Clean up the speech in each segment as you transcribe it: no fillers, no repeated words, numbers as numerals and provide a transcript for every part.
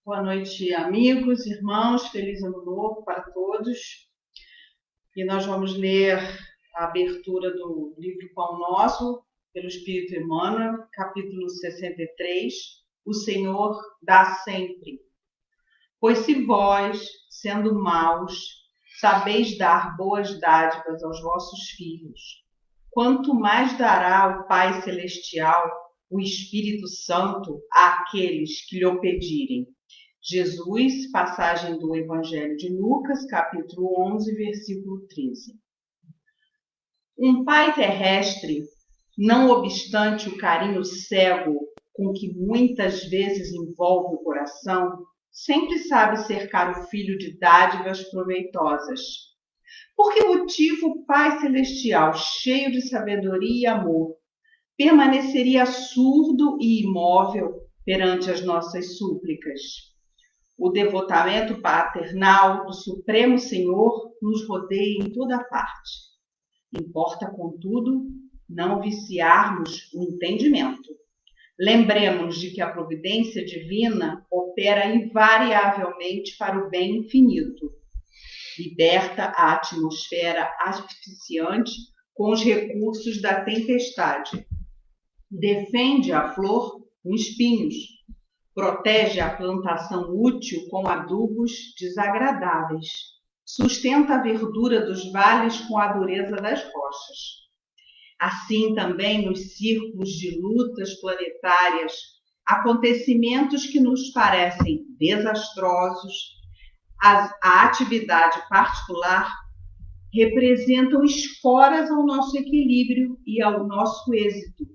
Boa noite, amigos, irmãos, feliz ano novo para todos. E nós vamos ler a abertura do livro Pão Nosso, pelo Espírito Emmanuel, capítulo 63, O Senhor dá sempre. Pois se vós, sendo maus, sabeis dar boas dádivas aos vossos filhos, quanto mais dará o Pai Celestial, o Espírito Santo, àqueles que lhe o pedirem. Jesus, passagem do Evangelho de Lucas, capítulo 11, versículo 13. Um pai terrestre, não obstante o carinho cego com que muitas vezes envolve o coração, sempre sabe cercar o filho de dádivas proveitosas. Por que motivo o Pai Celestial, cheio de sabedoria e amor, permaneceria surdo e imóvel perante as nossas súplicas? O devotamento paternal do Supremo Senhor nos rodeia em toda parte. Importa, contudo, não viciarmos o entendimento. Lembremos de que a providência divina opera invariavelmente para o bem infinito. Liberta a atmosfera asfixiante com os recursos da tempestade. Defende a flor com espinhos. Protege a plantação útil com adubos desagradáveis. Sustenta a verdura dos vales com a dureza das rochas. Assim também nos círculos de lutas planetárias, acontecimentos que nos parecem desastrosos, a atividade particular representam escoras ao nosso equilíbrio e ao nosso êxito,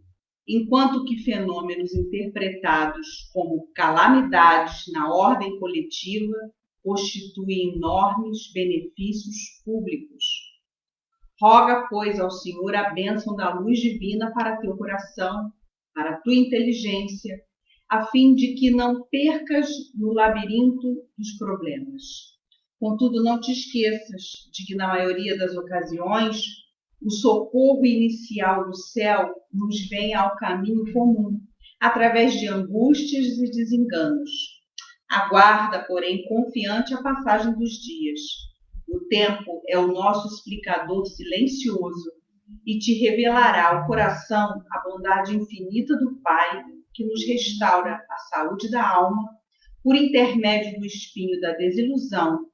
enquanto que fenômenos interpretados como calamidades na ordem coletiva constituem enormes benefícios públicos. Roga, pois, ao Senhor a bênção da luz divina para teu coração, para a tua inteligência, a fim de que não percas no labirinto dos problemas. Contudo, não te esqueças de que, na maioria das ocasiões, o socorro inicial do céu nos vem ao caminho comum, através de angústias e desenganos. Aguarda, porém, confiante a passagem dos dias. O tempo é o nosso explicador silencioso e te revelará ao coração a bondade infinita do Pai, que nos restaura a saúde da alma por intermédio do espinho da desilusão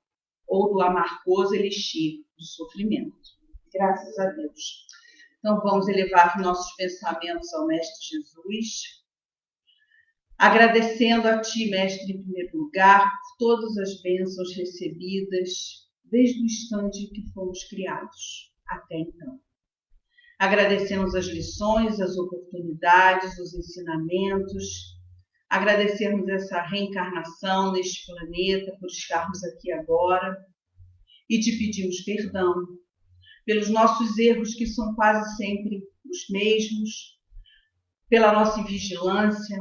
ou do amargoso elixir do sofrimento. Graças a Deus. Então, vamos elevar nossos pensamentos ao Mestre Jesus, agradecendo a Ti, Mestre, em primeiro lugar, por todas as bênçãos recebidas desde o instante que fomos criados até então. Agradecemos as lições, as oportunidades, os ensinamentos, agradecemos essa reencarnação neste planeta por estarmos aqui agora e te pedimos perdão pelos nossos erros, que são quase sempre os mesmos, pela nossa invigilância,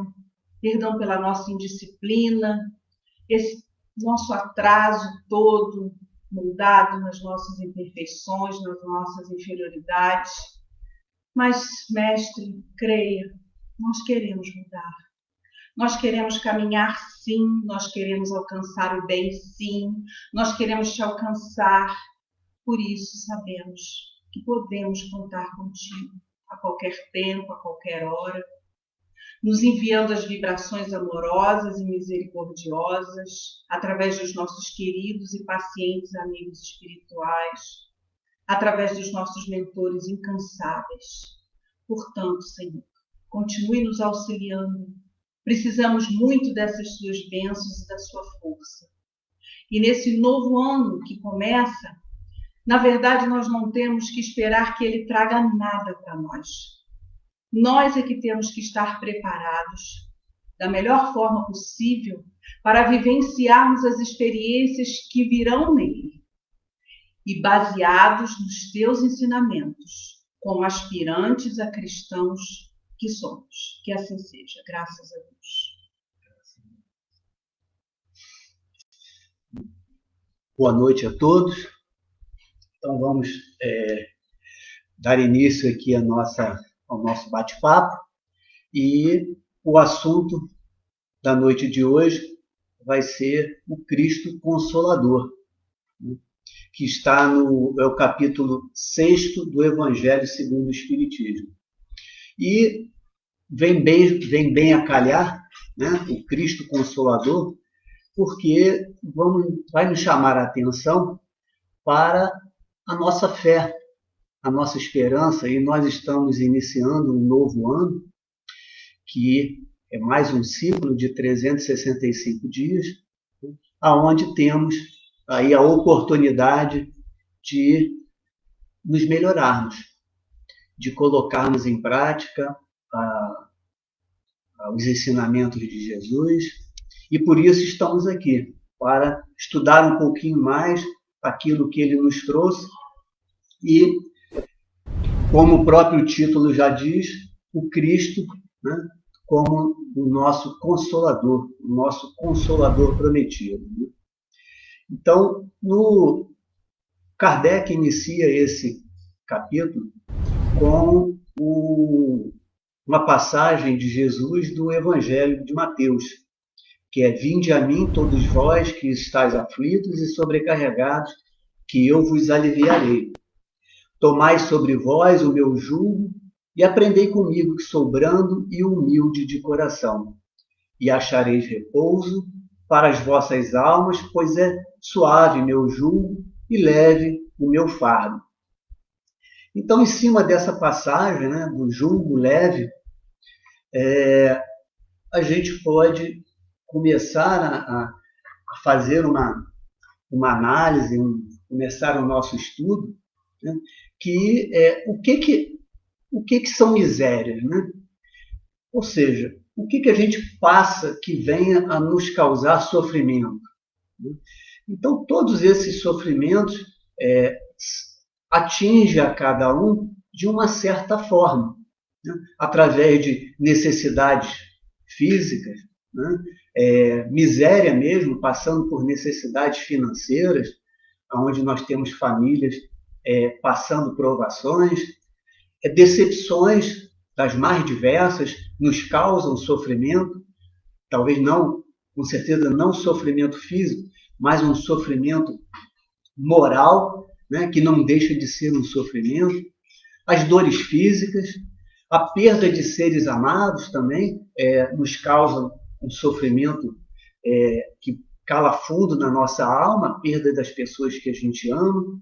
perdão pela nossa indisciplina, esse nosso atraso todo, moldado nas nossas imperfeições, nas nossas inferioridades. Mas, Mestre, creia, nós queremos mudar. Nós queremos caminhar, sim, nós queremos alcançar o bem, sim, nós queremos te alcançar. Por isso, sabemos que podemos contar contigo a qualquer tempo, a qualquer hora, nos enviando as vibrações amorosas e misericordiosas através dos nossos queridos e pacientes amigos espirituais, através dos nossos mentores incansáveis. Portanto, Senhor, continue nos auxiliando. Precisamos muito dessas suas bênçãos e da sua força. E nesse novo ano que começa, na verdade, nós não temos que esperar que ele traga nada para nós. Nós é que temos que estar preparados da melhor forma possível para vivenciarmos as experiências que virão nele e baseados nos teus ensinamentos, como aspirantes a cristãos que somos. Que assim seja, graças a Deus. Boa noite a todos. Então vamos dar início aqui ao nosso bate-papo, e o assunto da noite de hoje vai ser o Cristo Consolador, né, que está é o capítulo 6 do Evangelho segundo o Espiritismo. E vem bem a calhar, né, o Cristo Consolador, porque vai nos chamar a atenção para a nossa fé, a nossa esperança, e nós estamos iniciando um novo ano, que é mais um ciclo de 365 dias, aonde temos aí a oportunidade de nos melhorarmos, de colocarmos em prática os ensinamentos de Jesus, e por isso estamos aqui, para estudar um pouquinho mais aquilo que ele nos trouxe e, como o próprio título já diz, o Cristo, né, como o nosso Consolador prometido. Então, Kardec inicia esse capítulo com uma passagem de Jesus do Evangelho de Mateus, que é: vinde a mim todos vós que estáis aflitos e sobrecarregados, que eu vos aliviarei. Tomai sobre vós o meu jugo e aprendei comigo, que sou brando e humilde de coração, e achareis repouso para as vossas almas, pois é suave meu jugo e leve o meu fardo. Então, em cima dessa passagem, né, do jugo leve, a gente pode começar a fazer uma análise, começar o nosso estudo, né, que é o que são misérias, né? Ou seja, o que a gente passa que venha a nos causar sofrimento, né? Então, todos esses sofrimentos atingem a cada um de uma certa forma, né? Através de necessidades físicas, né? Miséria mesmo, passando por necessidades financeiras, onde nós temos famílias passando provações, decepções das mais diversas nos causam sofrimento, talvez não, com certeza não sofrimento físico, mas um sofrimento moral, né, que não deixa de ser um sofrimento. As dores físicas, a perda de seres amados também nos causam um sofrimento que cala fundo na nossa alma, a perda das pessoas que a gente ama.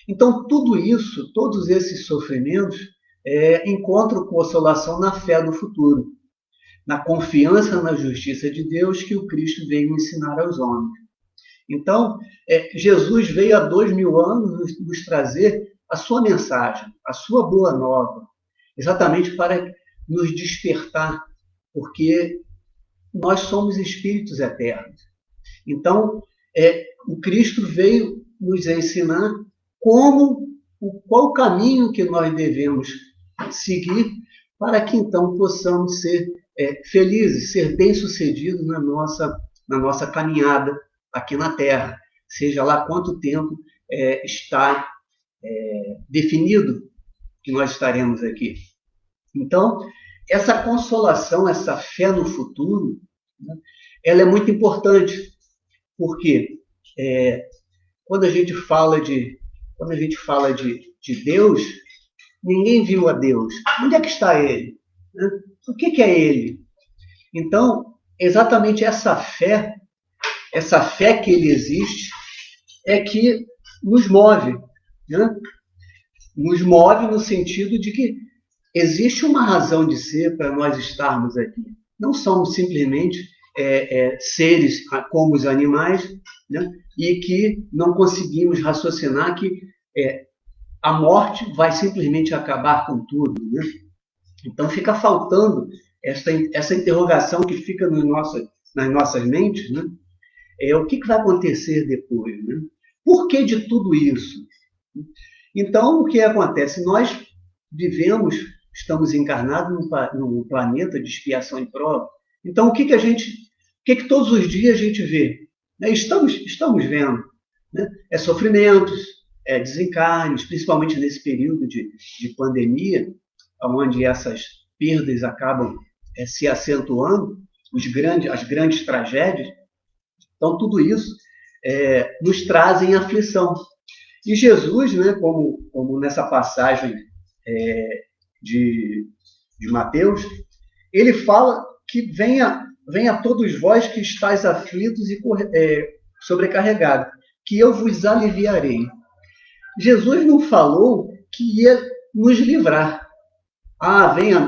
Então, tudo isso, todos esses sofrimentos, encontram consolação na fé do futuro, na confiança na justiça de Deus que o Cristo veio ensinar aos homens. Então, Jesus veio há 2000 anos nos trazer a sua mensagem, a sua boa nova, exatamente para nos despertar, porque nós somos espíritos eternos. Então, o Cristo veio nos ensinar qual o caminho que nós devemos seguir para que então possamos ser felizes, ser bem-sucedidos na nossa caminhada aqui na Terra, seja lá quanto tempo está definido que nós estaremos aqui. Então, essa consolação, essa fé no futuro, né, ela é muito importante, porque quando a gente fala de Deus, ninguém viu a Deus. Onde é que está Ele? O que é Ele? Então, exatamente essa fé que Ele existe, é que nos move. Né? Nos move no sentido de que existe uma razão de ser para nós estarmos aqui. Não somos simplesmente seres como os animais, né? E que não conseguimos raciocinar que a morte vai simplesmente acabar com tudo. Né? Então fica faltando essa interrogação que fica nas nossas mentes, né? O que vai acontecer depois? Né? Por que de tudo isso? Então, o que acontece? Nós estamos encarnados num planeta de expiação e prova. Então, o que todos os dias a gente vê? Estamos vendo, né? Sofrimentos, desencarnes, principalmente nesse período de pandemia, onde essas perdas acabam se acentuando, as grandes tragédias, Então, tudo isso nos trazem aflição. E Jesus, né, como nessa passagem de Mateus, ele fala que venha todos vós que estáis aflitos e sobrecarregados, que eu vos aliviarei. Jesus não falou que ia nos livrar.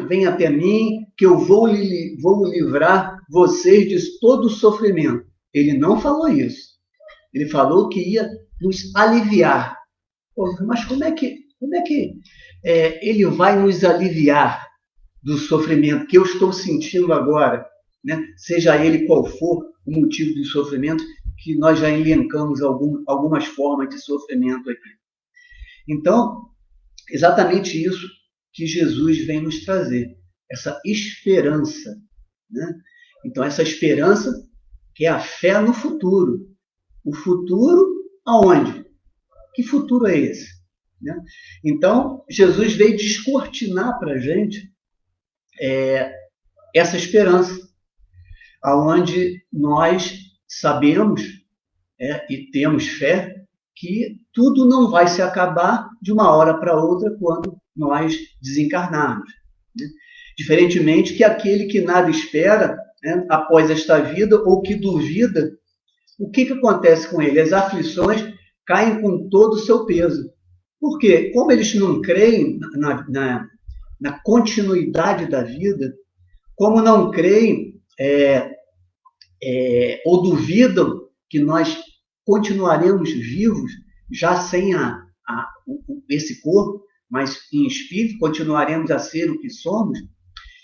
Venha até mim, que eu vou livrar vocês de todo o sofrimento. Ele não falou isso. Ele falou que ia nos aliviar. Mas como é que ele vai nos aliviar do sofrimento que eu estou sentindo agora, né? Seja ele qual for o motivo do sofrimento, que nós já elencamos algumas formas de sofrimento aqui. Então, exatamente isso que Jesus vem nos trazer, essa esperança, né? Então, essa esperança que é a fé no futuro. O futuro aonde? Que futuro é esse? Né? Então, Jesus veio descortinar para a gente essa esperança, aonde nós sabemos e temos fé que tudo não vai se acabar de uma hora para outra quando nós desencarnarmos. Né? Diferentemente que aquele que nada espera, né, após esta vida, ou que duvida, o que acontece com ele? As aflições caem com todo o seu peso. Por quê? Como eles não creem na continuidade da vida, como não creem ou duvidam que nós continuaremos vivos, já sem esse corpo, mas em espírito, continuaremos a ser o que somos,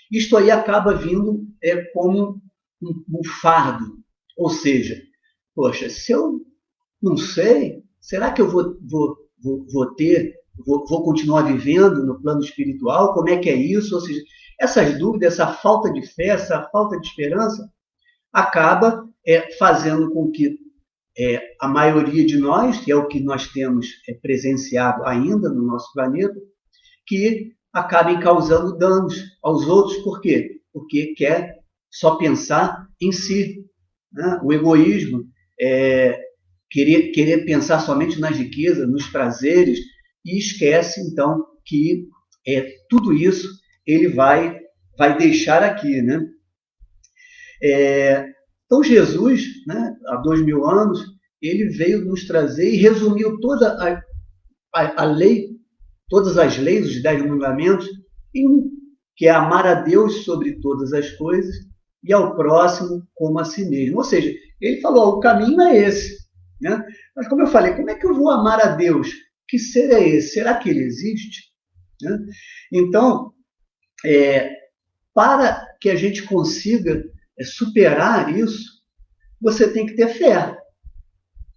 isto aí acaba vindo como um fardo. Ou seja, poxa, se eu não sei, será que eu vou continuar vivendo no plano espiritual? Como é que é isso? Ou seja, essas dúvidas, essa falta de fé, essa falta de esperança, acaba fazendo com que a maioria de nós, que é o que nós temos presenciado ainda no nosso planeta, que acabem causando danos aos outros. Por quê? Porque quer só pensar em si. Né? O egoísmo, querer pensar somente nas riquezas, nos prazeres, e esquece, então, que tudo isso ele vai deixar aqui. Né? Então, Jesus, né, há 2000 anos, ele veio nos trazer e resumiu toda a lei, todas as leis, os 10 mandamentos, em um, que é amar a Deus sobre todas as coisas e ao próximo como a si mesmo. Ou seja, ele falou, o caminho é esse. Né? Mas, como eu falei, como é que eu vou amar a Deus? Que ser é esse? Será que ele existe? Né? Então, para que a gente consiga superar isso, você tem que ter fé.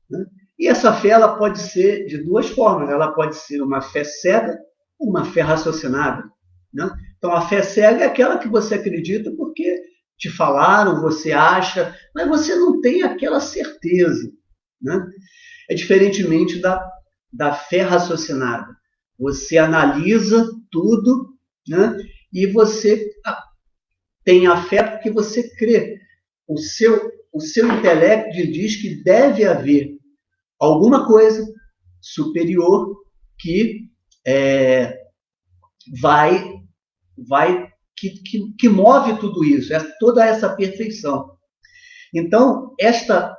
Né? E essa fé ela pode ser de duas formas. Ela pode ser uma fé cega ou uma fé raciocinada. Né? Então, a fé cega é aquela que você acredita porque te falaram, você acha, mas você não tem aquela certeza. Né? É diferentemente da fé raciocinada. Você analisa tudo, né? E você tem a fé porque você crê. O seu intelecto diz que deve haver alguma coisa superior que que move tudo isso, toda essa perfeição. Então, esta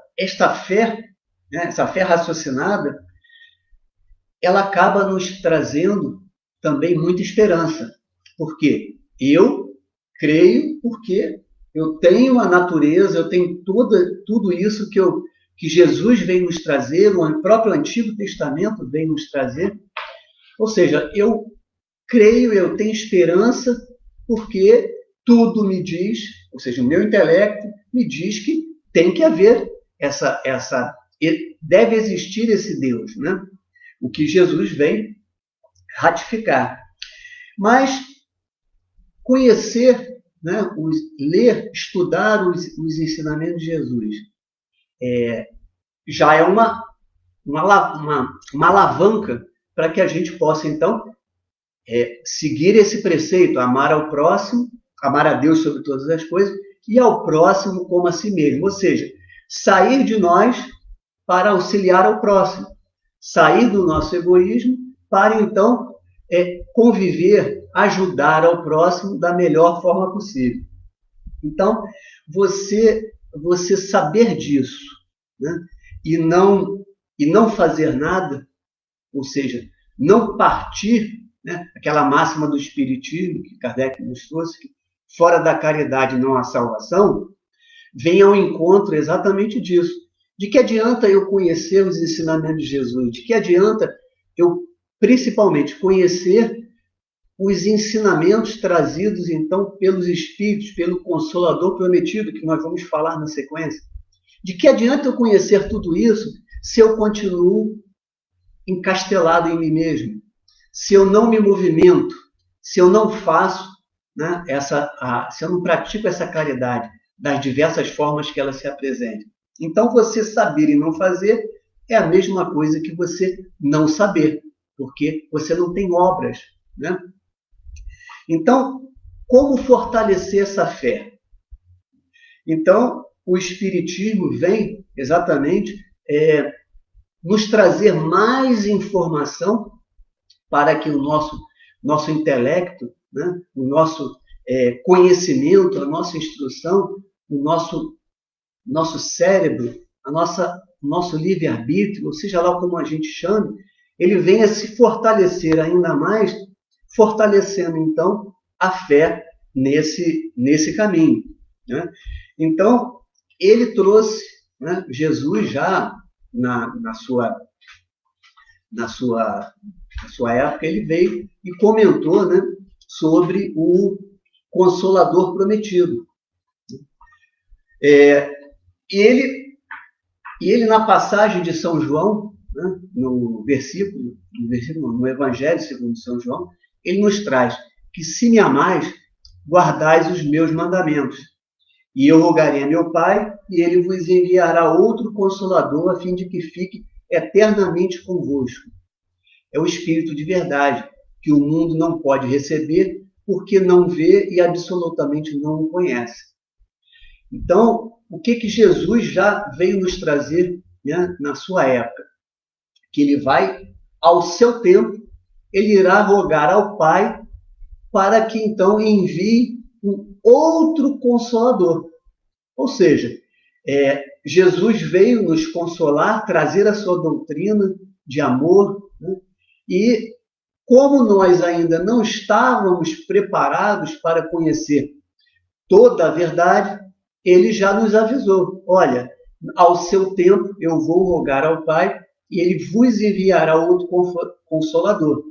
fé, né, essa fé raciocinada, ela acaba nos trazendo também muita esperança. Por quê? Eu creio porque eu tenho a natureza, eu tenho tudo isso que Jesus veio nos trazer, o próprio Antigo Testamento veio nos trazer. Ou seja, eu creio, eu tenho esperança, porque tudo me diz, ou seja, o meu intelecto me diz que tem que haver deve existir esse Deus, né? O que Jesus vem ratificar. Mas conhecer, né, ler, estudar os ensinamentos de Jesus já é uma alavanca para que a gente possa, então, seguir esse preceito, amar ao próximo, amar a Deus sobre todas as coisas, e ao próximo como a si mesmo. Ou seja, sair de nós para auxiliar ao próximo, sair do nosso egoísmo para, então, conviver, ajudar ao próximo da melhor forma possível. Então, você saber disso, né? e não fazer nada, ou seja, não partir, né? Aquela máxima do Espiritismo que Kardec nos trouxe, que fora da caridade não há salvação, vem ao encontro exatamente disso. De que adianta eu conhecer os ensinamentos de Jesus? De que adianta eu, principalmente, conhecer os ensinamentos trazidos, então, pelos Espíritos, pelo Consolador prometido, que nós vamos falar na sequência? De que adianta eu conhecer tudo isso se eu continuo encastelado em mim mesmo? Se eu não me movimento, se eu não faço, né, se eu não pratico essa caridade das diversas formas que ela se apresenta. Então, você saber e não fazer é a mesma coisa que você não saber, porque você não tem obras, né? Então, como fortalecer essa fé? Então, o Espiritismo vem exatamente nos trazer mais informação para que o nosso intelecto, né, o nosso conhecimento, a nossa instrução, o nosso cérebro, o nosso livre-arbítrio, ou seja lá como a gente chame, ele venha se fortalecer ainda mais, fortalecendo, então, a fé nesse caminho, né? Então, ele trouxe, né, Jesus já na sua época, ele veio e comentou, né, sobre o Consolador prometido. E ele na passagem de São João, né, no Evangelho segundo São João, ele nos traz que se me amais, guardais os meus mandamentos. E eu rogarei a meu Pai, e ele vos enviará outro Consolador, a fim de que fique eternamente convosco. É o Espírito de verdade, que o mundo não pode receber, porque não vê e absolutamente não o conhece. Então, o que Jesus já veio nos trazer, né, na sua época? Que ele vai, ao seu tempo, ele irá rogar ao Pai para que então envie um outro Consolador. Ou seja, Jesus veio nos consolar, trazer a sua doutrina de amor, né? E como nós ainda não estávamos preparados para conhecer toda a verdade, ele já nos avisou: olha, ao seu tempo eu vou rogar ao Pai e ele vos enviará outro Consolador.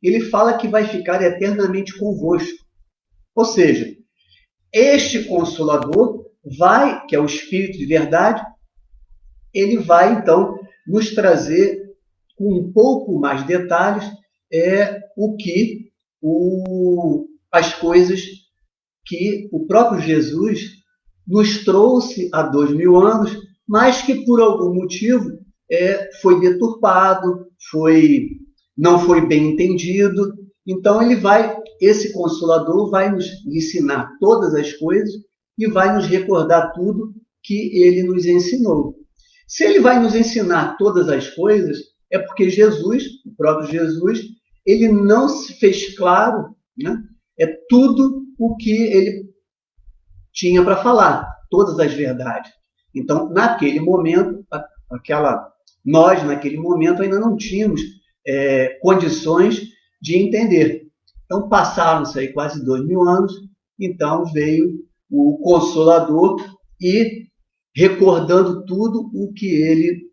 Ele fala que vai ficar eternamente convosco. Ou seja, este Consolador que é o Espírito de verdade, ele vai então nos trazer com um pouco mais detalhes as coisas que o próprio Jesus nos trouxe há 2000 anos, mas que por algum motivo foi deturpado, não foi bem entendido. Então esse Consolador vai nos ensinar todas as coisas e vai nos recordar tudo que ele nos ensinou. Se ele vai nos ensinar todas as coisas, é porque Jesus, o próprio Jesus, ele não se fez claro, né? Tudo o que ele tinha para falar, todas as verdades. Então, naquele momento, nós, naquele momento, ainda não tínhamos condições de entender. Então, passaram-se aí quase 2000 anos, então veio o Consolador e recordando tudo o que ele,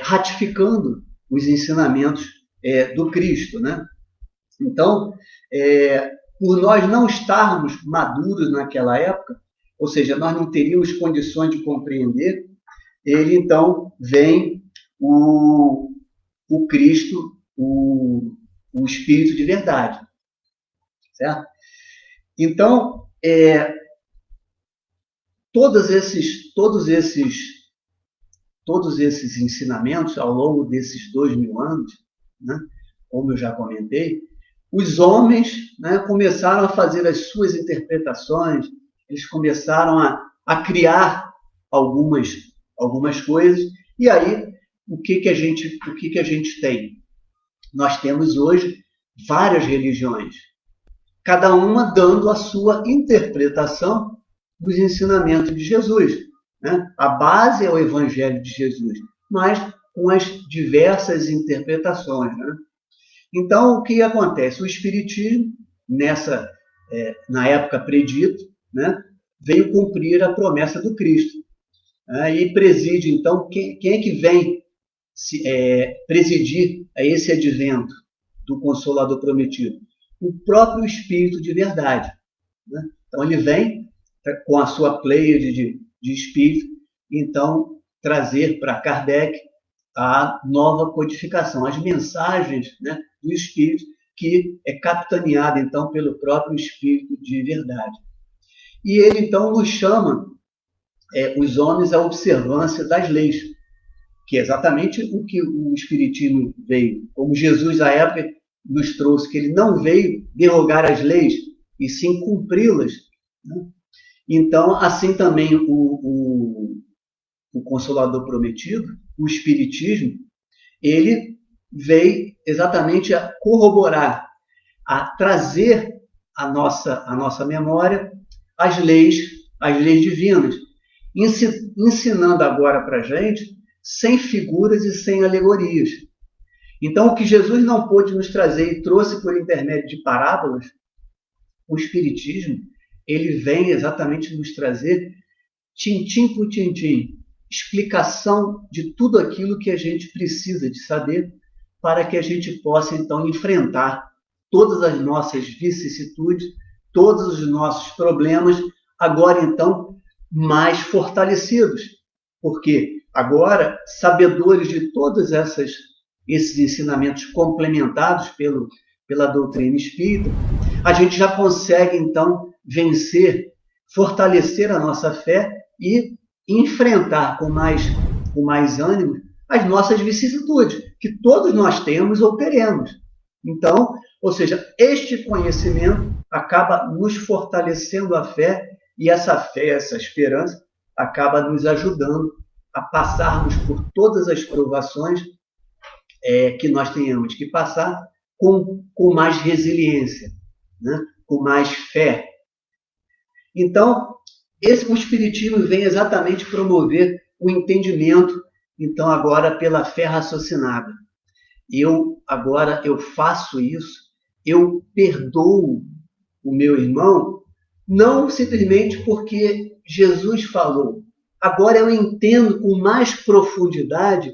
ratificando os ensinamentos do Cristo, né? Então, por nós não estarmos maduros naquela época, ou seja, nós não teríamos condições de compreender, ele então vem o Cristo, o Espírito de verdade, certo? Então, todos esses ensinamentos ao longo desses 2000 anos, né, como eu já comentei, os homens, né, começaram a fazer as suas interpretações, eles começaram a criar algumas algumas coisas. E aí, o que a gente tem? Nós temos hoje várias religiões, cada uma dando a sua interpretação dos ensinamentos de Jesus, né? A base é o Evangelho de Jesus, mas com as diversas interpretações, né? Então, o que acontece? O Espiritismo, na época predito, né, veio cumprir a promessa do Cristo. Né, e preside, então, quem é que vem presidir a esse advento do Consolador prometido? O próprio Espírito de verdade. Né? Então, ele vem com a sua pleiade de espírito, então, trazer para Kardec a nova codificação, as mensagens, né, do Espírito, que é capitaneada, então, pelo próprio Espírito de verdade. E ele, então, nos chama, os homens, à observância das leis, que é exatamente o que o Espiritismo veio. Como Jesus, à época, nos trouxe, que ele não veio derrogar as leis, e sim cumpri-las. Né? Então, assim também o Consolador prometido, o Espiritismo, ele veio exatamente a corroborar, a trazer à nossa memória as leis divinas, ensinando agora para a gente sem figuras e sem alegorias. Então, o que Jesus não pôde nos trazer e trouxe por intermédio de parábolas, o Espiritismo, ele vem exatamente nos trazer, tintim por tintim, explicação de tudo aquilo que a gente precisa de saber para que a gente possa, então, enfrentar todas as nossas vicissitudes, todos os nossos problemas, agora, então, mais fortalecidos. Porque agora, sabedores de todos esses ensinamentos complementados pela doutrina espírita, a gente já consegue, então, vencer, fortalecer a nossa fé e enfrentar com mais ânimo as nossas vicissitudes, que todos nós temos ou teremos. Então, ou seja, este conhecimento acaba nos fortalecendo a fé, e essa fé, essa esperança, acaba nos ajudando a passarmos por todas as provações que nós tenhamos que passar com mais resiliência, né? Com mais fé. Então, o Espiritismo vem exatamente promover o entendimento, então, agora pela fé raciocinada. Agora eu faço isso, eu perdoo o meu irmão, não simplesmente porque Jesus falou. Agora eu entendo com mais profundidade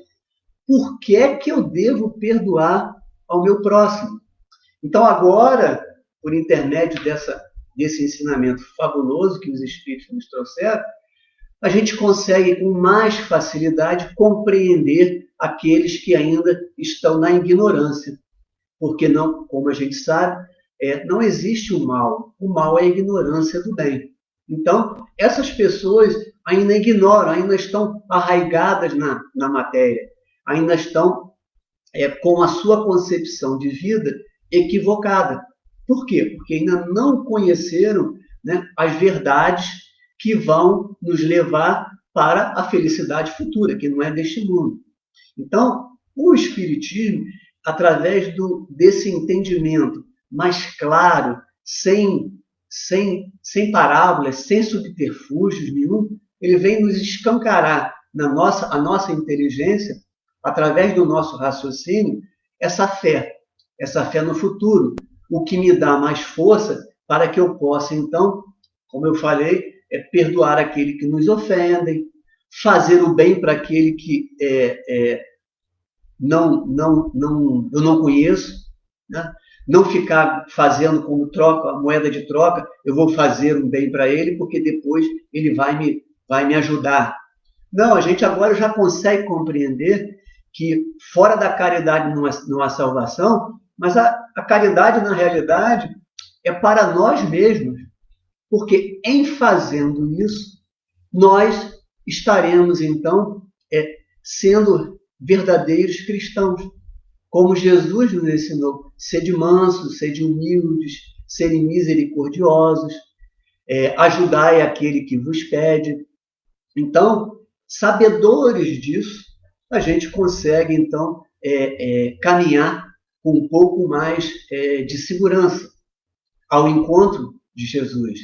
por que é que eu devo perdoar ao meu próximo. Então, agora, por intermédio desse ensinamento fabuloso que os Espíritos nos trouxeram, a gente consegue com mais facilidade compreender aqueles que ainda estão na ignorância. Porque, não, como a gente sabe, não existe o mal. O mal é a ignorância do bem. Então, essas pessoas ainda ignoram, ainda estão arraigadas na matéria, ainda estão com a sua concepção de vida equivocada. Por quê? Porque ainda não conheceram, né, as verdades que vão nos levar para a felicidade futura, que não é deste mundo. Então, o Espiritismo, através desse entendimento mais claro, sem parábolas, sem subterfúgios nenhum, ele vem nos escancarar a nossa inteligência, através do nosso raciocínio, essa fé no futuro, o que me dá mais força para que eu possa, então, como eu falei, perdoar aquele que nos ofendem, fazer o bem para aquele que eu não conheço, né? Não ficar fazendo como troca, a moeda de troca, eu vou fazer um bem para ele, porque depois ele vai me ajudar. Não, a gente agora já consegue compreender que fora da caridade não há salvação, mas a caridade, na realidade, é para nós mesmos, porque em fazendo isso, nós estaremos, então, sendo verdadeiros cristãos, como Jesus nos ensinou: sede mansos, sede humildes, serem misericordiosos, ajudai aquele que vos pede. Então, sabedores disso, a gente consegue, então, caminhar com um pouco mais de segurança ao encontro de Jesus.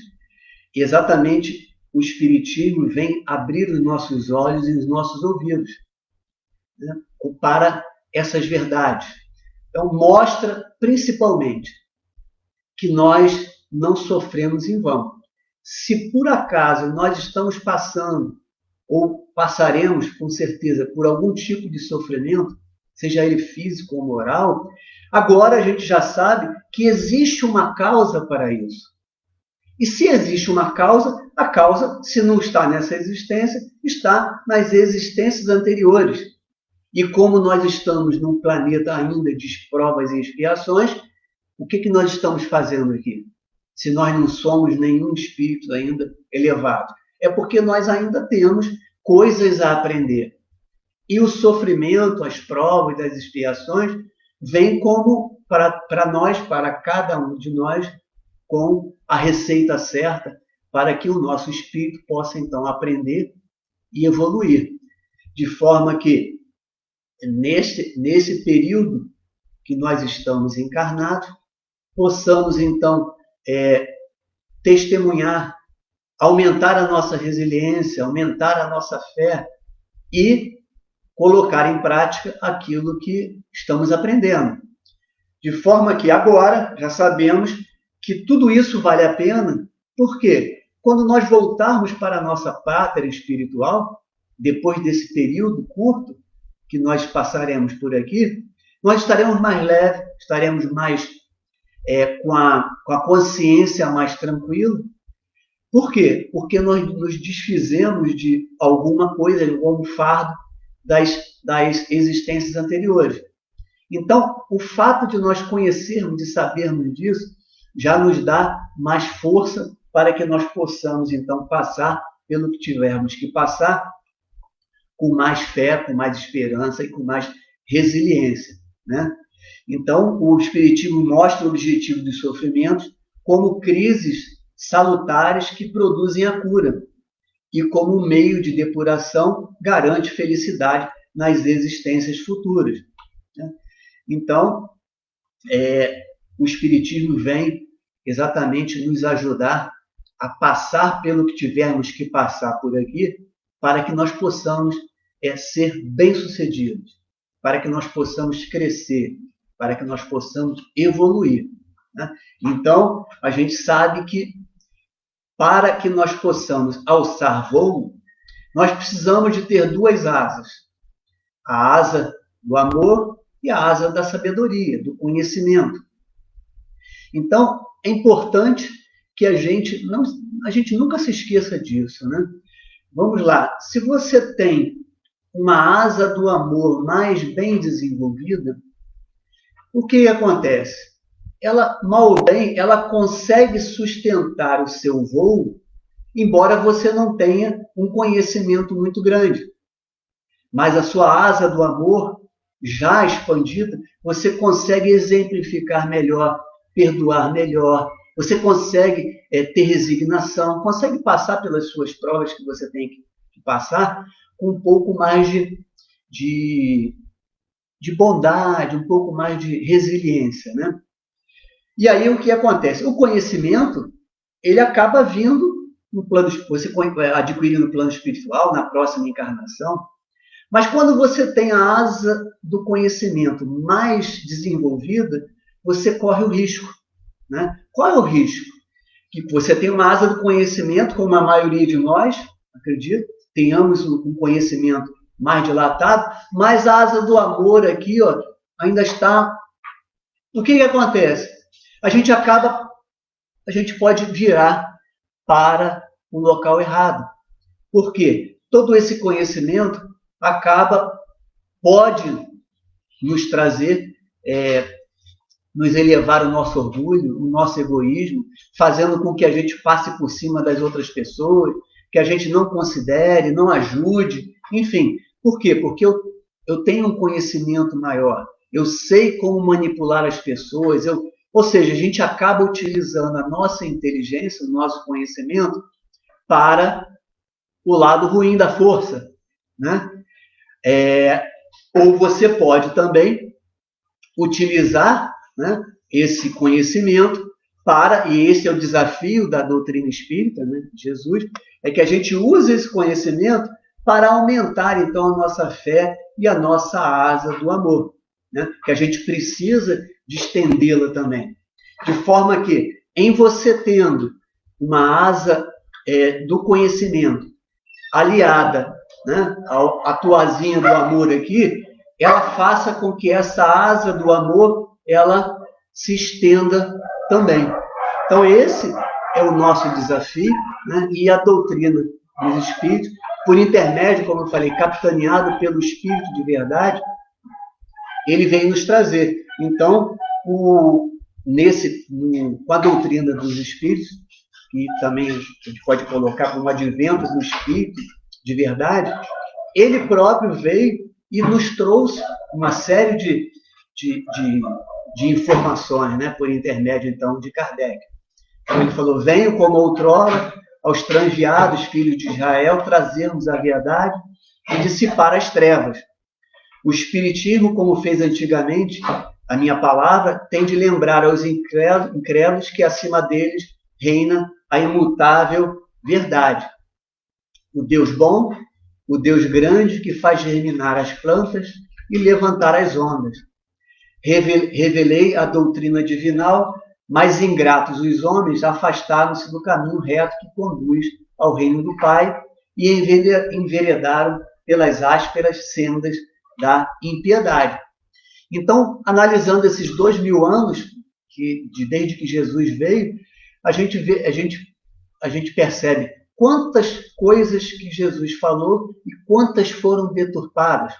E exatamente o Espiritismo vem abrir os nossos olhos e os nossos ouvidos, né, para essas verdades. Então, mostra principalmente que nós não sofremos em vão. Se por acaso nós estamos passando, ou passaremos com certeza por algum tipo de sofrimento, seja ele físico ou moral, agora a gente já sabe que existe uma causa para isso. E se existe uma causa, a causa, se não está nessa existência, está nas existências anteriores. E como nós estamos num planeta ainda de provas e expiações, o que nós estamos fazendo aqui? Se nós não somos nenhum espírito ainda elevado. É porque nós ainda temos coisas a aprender. E o sofrimento, as provas, as expiações, vêm como para nós, para cada um de nós, com a receita certa para que o nosso espírito possa, então, aprender e evoluir. De forma que, nesse período que nós estamos encarnados, possamos, então, testemunhar, aumentar a nossa resiliência, aumentar a nossa fé e colocar em prática aquilo que estamos aprendendo. De forma que agora já sabemos que tudo isso vale a pena, porque quando nós voltarmos para a nossa pátria espiritual, depois desse período curto que nós passaremos por aqui, nós estaremos mais leves, estaremos mais com a consciência mais tranquila. Por quê? Porque nós nos desfizemos de alguma coisa, de algum fardo das existências anteriores. Então, o fato de nós conhecermos, de sabermos disso, já nos dá mais força para que nós possamos, então, passar pelo que tivermos que passar com mais fé, com mais esperança e com mais resiliência, né? Então, o Espiritismo mostra o objetivo dos sofrimentos como crises salutares que produzem a cura e como meio de depuração garante felicidade nas existências futuras, né? Então, o Espiritismo vem exatamente nos ajudar a passar pelo que tivermos que passar por aqui, para que nós possamos ser bem-sucedidos, para que nós possamos crescer, para que nós possamos evoluir, né? Então, a gente sabe que para que nós possamos alçar voo, nós precisamos de ter duas asas. A asa do amor e a asa da sabedoria, do conhecimento. Então, é importante que a gente nunca se esqueça disso, né? Vamos lá. Se você tem uma asa do amor mais bem desenvolvida, o que acontece? Ela, mal ou bem, ela consegue sustentar o seu voo, embora você não tenha um conhecimento muito grande. Mas a sua asa do amor, já expandida, você consegue exemplificar melhor, perdoar melhor, você consegue ter resignação, consegue passar pelas suas provas que você tem que passar com um pouco mais de bondade, um pouco mais de resiliência, né? E aí o que acontece? O conhecimento, ele acaba vindo no plano, você adquire no plano espiritual, na próxima encarnação, mas quando você tem a asa do conhecimento mais desenvolvida, você corre o risco, né? Qual é o risco? Que você tem uma asa do conhecimento, como a maioria de nós, acredito, tenhamos um conhecimento mais dilatado, mas a asa do amor aqui, ó, ainda está... O que acontece? A gente pode virar para o local errado. Por quê? Todo esse conhecimento pode nos trazer, nos elevar o nosso orgulho, o nosso egoísmo, fazendo com que a gente passe por cima das outras pessoas, que a gente não considere, não ajude, enfim. Por quê? Porque eu tenho um conhecimento maior, eu sei como manipular as pessoas, ou seja, a gente acaba utilizando a nossa inteligência, o nosso conhecimento, para o lado ruim da força. né? Ou você pode também utilizar, né, esse conhecimento para, e esse é o desafio da doutrina espírita, né, de Jesus, é que a gente use esse conhecimento para aumentar, então, a nossa fé e a nossa asa do amor, né, que a gente precisa de estendê-la também. De forma que, em você tendo uma asa do conhecimento aliada, né, à toazinha do amor aqui, ela faça com que essa asa do amor ela se estenda também. Então esse é o nosso desafio, né, e a doutrina dos espíritos, por intermédio, como eu falei, capitaneado pelo Espírito de verdade, ele vem nos trazer. Então, com a doutrina dos espíritos, que também a gente pode colocar como advento do Espírito de verdade, ele próprio veio e nos trouxe uma série de informações, né, por intermédio, então, de Kardec. Então, ele falou: venho como outrora aos transviados filhos de Israel trazermos a verdade e dissipar as trevas. O Espiritismo, como fez antigamente, a minha palavra, tem de lembrar aos incrédulos que acima deles reina a imutável verdade. O Deus bom, o Deus grande que faz germinar as plantas e levantar as ondas. Revelei a doutrina divinal, mas ingratos os homens afastaram-se do caminho reto que conduz ao reino do Pai e enveredaram pelas ásperas sendas da impiedade. Então, analisando esses 2000 anos, desde que Jesus veio, a gente percebe quantas coisas que Jesus falou e quantas foram deturpadas.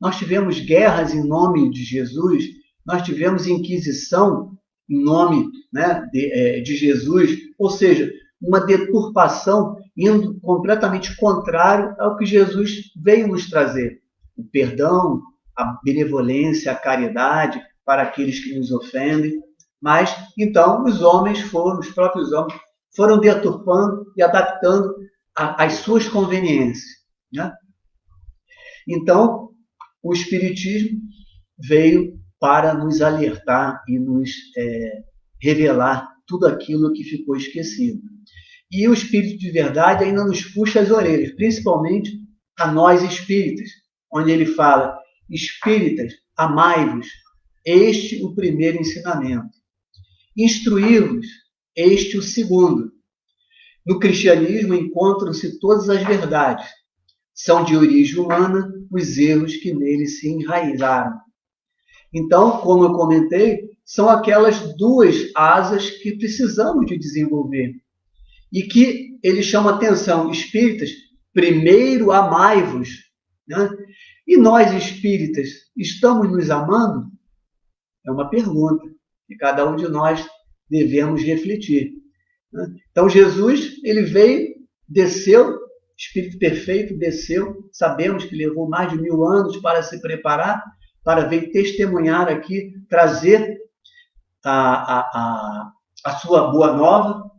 Nós tivemos guerras em nome de Jesus, nós tivemos inquisição em nome, né, de Jesus, ou seja, uma deturpação indo completamente contrário ao que Jesus veio nos trazer. O perdão, a benevolência, a caridade para aqueles que nos ofendem. Mas, então, os próprios homens, foram deturpando e adaptando às suas conveniências, né? Então, o Espiritismo veio para nos alertar e nos revelar tudo aquilo que ficou esquecido. E o Espírito de verdade ainda nos puxa as orelhas, principalmente a nós espíritas, onde ele fala: espíritas, amai-vos, este o primeiro ensinamento. Instruí-vos, este o segundo. No cristianismo encontram-se todas as verdades. São de origem humana os erros que nele se enraizaram. Então, como eu comentei, são aquelas duas asas que precisamos de desenvolver. E que ele chama atenção: espíritas, primeiro amai-vos, né? E nós espíritas, estamos nos amando? É uma pergunta que cada um de nós devemos refletir, né? Então Jesus, ele veio, desceu, Espírito perfeito desceu, sabemos que levou mais de 1000 anos para se preparar, para vir testemunhar aqui, trazer a sua boa nova,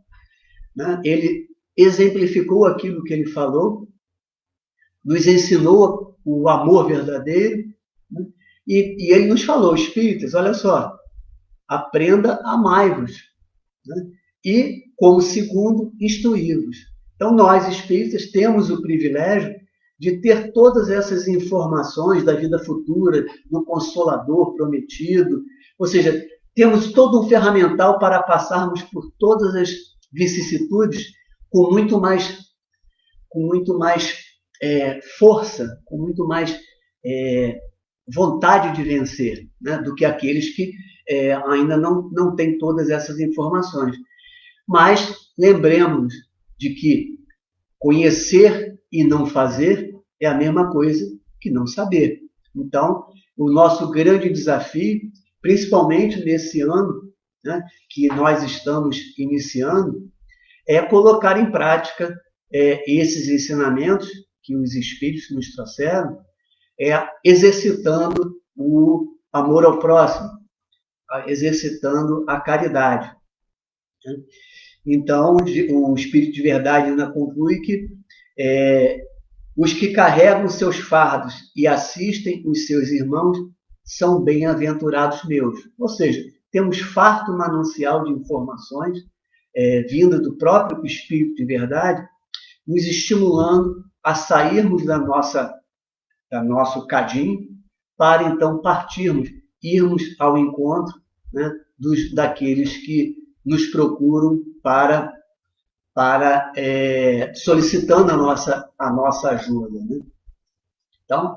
né? Ele exemplificou aquilo que ele falou, nos ensinou o amor verdadeiro, né? E ele nos falou: espíritas, olha só, aprenda a amai-vos, né? E, como segundo, instruí-vos. Então, nós espíritas temos o privilégio de ter todas essas informações da vida futura, do Consolador prometido, ou seja, temos todo um ferramental para passarmos por todas as vicissitudes com muito mais força, com muito mais vontade de vencer, né, do que aqueles que ainda não têm todas essas informações. Mas lembremos de que conhecer e não fazer é a mesma coisa que não saber. Então, o nosso grande desafio, principalmente nesse ano, né, que nós estamos iniciando, é colocar em prática esses ensinamentos que os Espíritos nos trouxeram, exercitando o amor ao próximo, exercitando a caridade. Então, o Espírito de verdade ainda conclui que Os que carregam seus fardos e assistem os seus irmãos são bem-aventurados meus. Ou seja, temos farto manancial de informações vinda do próprio Espírito de verdade, nos estimulando a sairmos da nosso cadinho para então partirmos, irmos ao encontro, né, daqueles que nos procuram para solicitando a nossa ajuda. Né? Então,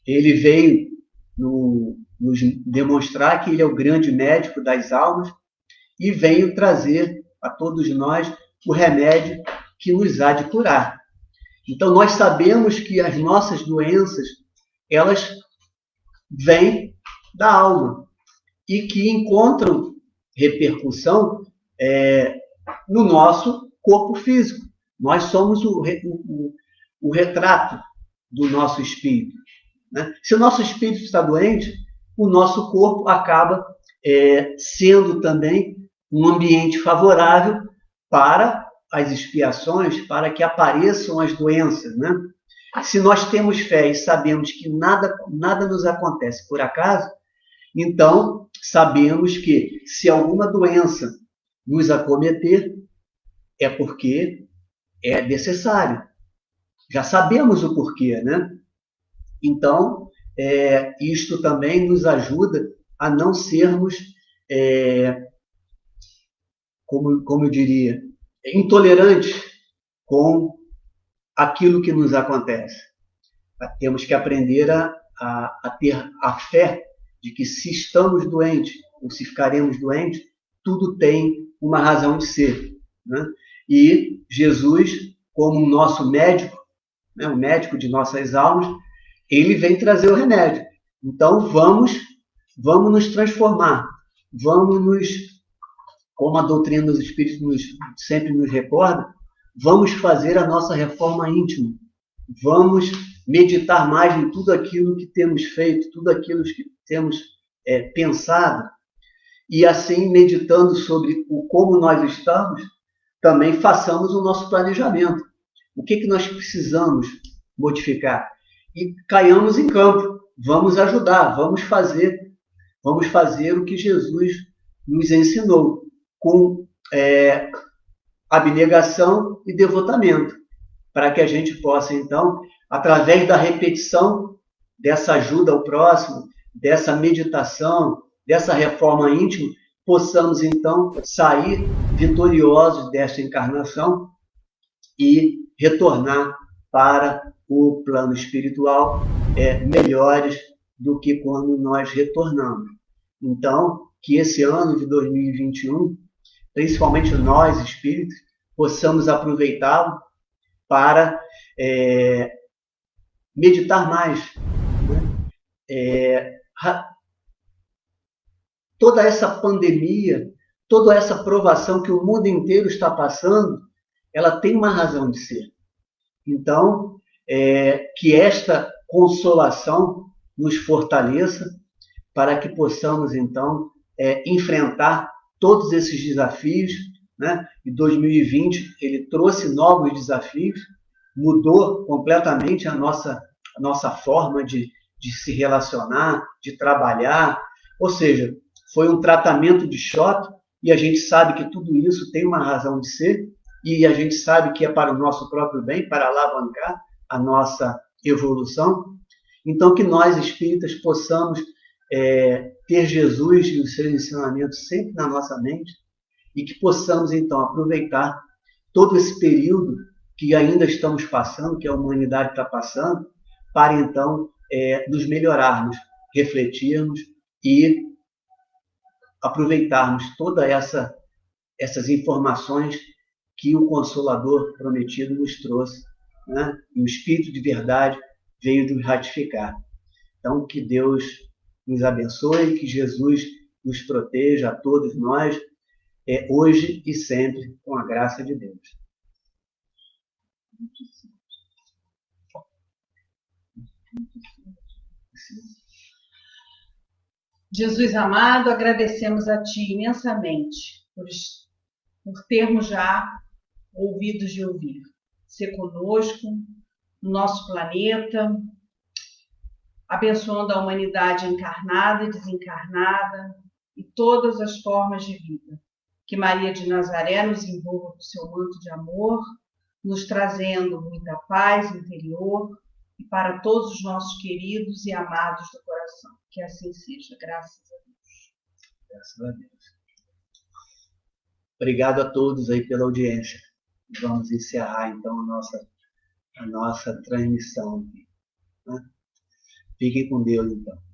ele veio nos demonstrar que ele é o grande médico das almas e veio trazer a todos nós o remédio que nos há de curar. Então, nós sabemos que as nossas doenças, elas vêm da alma e que encontram repercussão no nosso corpo físico. Nós somos o retrato do nosso espírito. Né? Se o nosso espírito está doente, o nosso corpo acaba sendo também um ambiente favorável para as expiações, para que apareçam as doenças. Né? Se nós temos fé e sabemos que nada nos acontece por acaso, então sabemos que se alguma doença nos acometer, é porque é necessário. Já sabemos o porquê, né? Então, isto também nos ajuda a não sermos, como eu diria, intolerantes com aquilo que nos acontece. Temos que aprender a ter a fé de que se estamos doentes ou se ficaremos doentes, tudo tem uma razão de ser. Né? E Jesus, como nosso médico, né, o médico de nossas almas, ele vem trazer o remédio. Então vamos nos transformar, como a doutrina dos Espíritos sempre nos recorda, vamos fazer a nossa reforma íntima, vamos meditar mais em tudo aquilo que temos feito, tudo aquilo que temos pensado, e assim, meditando sobre como nós estamos, também façamos o nosso planejamento. O que nós precisamos modificar? E caiamos em campo, vamos ajudar, vamos fazer o que Jesus nos ensinou, com abnegação e devotamento, para que a gente possa, então, através da repetição dessa ajuda ao próximo, dessa meditação, dessa reforma íntima, possamos, então, sair vitoriosos desta encarnação e retornar para o plano espiritual melhores do que quando nós retornamos. Então, que esse ano de 2021, principalmente nós, espíritos, possamos aproveitá-lo para meditar mais. Né? Toda essa pandemia, toda essa provação que o mundo inteiro está passando, ela tem uma razão de ser. Então, que esta consolação nos fortaleça para que possamos, então, enfrentar todos esses desafios. Né? E 2020, ele trouxe novos desafios, mudou completamente a nossa forma de se relacionar, de trabalhar, ou seja, foi um tratamento de choque, e a gente sabe que tudo isso tem uma razão de ser, e a gente sabe que é para o nosso próprio bem, para alavancar a nossa evolução. Então, que nós, espíritas, possamos ter Jesus e os seus ensinamentos sempre na nossa mente, e que possamos, então, aproveitar todo esse período que ainda estamos passando, que a humanidade está passando, para, então, nos melhorarmos, refletirmos e aproveitarmos todas essas informações que o Consolador prometido nos trouxe, né? E o Espírito de verdade veio nos ratificar. Então, que Deus nos abençoe, que Jesus nos proteja a todos nós, hoje e sempre, com a graça de Deus. Jesus amado, agradecemos a Ti imensamente por termos já ouvidos de ouvir. Ser conosco, no nosso planeta, abençoando a humanidade encarnada e desencarnada e todas as formas de vida. Que Maria de Nazaré nos envolva com seu manto de amor, nos trazendo muita paz interior e para todos os nossos queridos e amados do coração. Que assim seja, graças a Deus. Graças a Deus. Obrigado a todos aí pela audiência. Vamos encerrar então a nossa transmissão aqui, né? Fiquem com Deus então.